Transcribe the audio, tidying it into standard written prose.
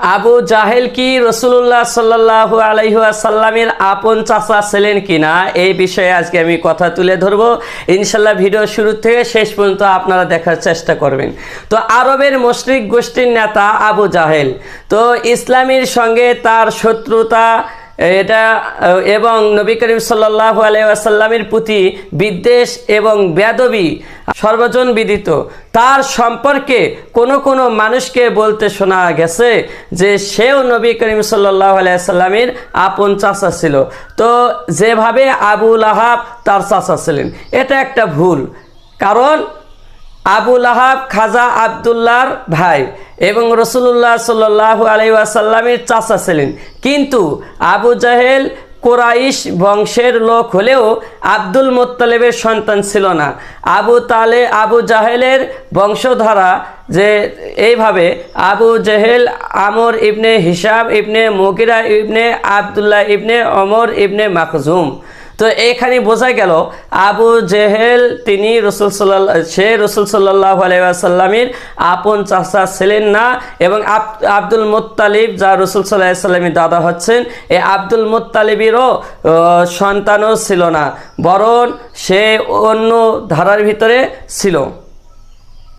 আবু জাহেল কি রসুল্লাহ সাল্লাল্লাহু আলাইহি ওয়াসাল্লামের আপন চাচা ছিলেন কিনা এই বিষয়ে আজকে আমি কথা তুলে ধরবো। ইনশাল্লাহ ভিডিও শুরু থেকে শেষ পর্যন্ত আপনারা দেখার চেষ্টা করবেন। তো আরবের মুশরিক গোষ্ঠীর নেতা আবু জাহেল, তো ইসলামের সঙ্গে তার শত্রুতা এটা এবং নবী করিম সাল্লাল্লাহু আলাইহি ওয়াসাল্লামের প্রতি বিদ্বেষ এবং বেয়াদবি সর্বজন বিদিত। তার সম্পর্কে কোনো মানুষকে বলতে শোনা গেছে যে সেও নবী করিম সাল্লাল্লাহু আলাইহি ওয়াসাল্লামের আপন চাচা ছিল। তো যেভাবে আবু লাহাব তার চাচা ছিলেন, এটা একটা ভুল। কারণ আবু লাহাব খাজা আবদুল্লাহর ভাই এবং রসুল্লাহ সাল্লাল্লাহু আলাইহি ওয়াসাল্লামের চাচা ছিলেন। কিন্তু আবু জাহেল কুরাইশ বংশের লোক হলেও আব্দুল মুত্তালিবের সন্তান ছিল না। আবু জাহেলের বংশধারা যে এইভাবে আবু জাহেল আমর ইবনে হিসাব ইবনে মুগিরা ইবনে আবদুল্লাহ ইবনে ওমর ইবনে মাখজুম। তো এখানে বোঝা গেল আবু জেহেল তিনি রসুল সাল্লাল্লাহু আলাইহি ওয়াসাল্লামের আপন চাচা ছিলেন না। এবং আব্দুল মুত্তালিব যা রসুল সাল্লাল্লাহু আলাইহি ওয়াসাল্লামের দাদা হচ্ছেন, এই আব্দুল মুত্তালিবেরও সন্তানও ছিল না, বরং সে অন্য ধারার ভিতরে ছিল।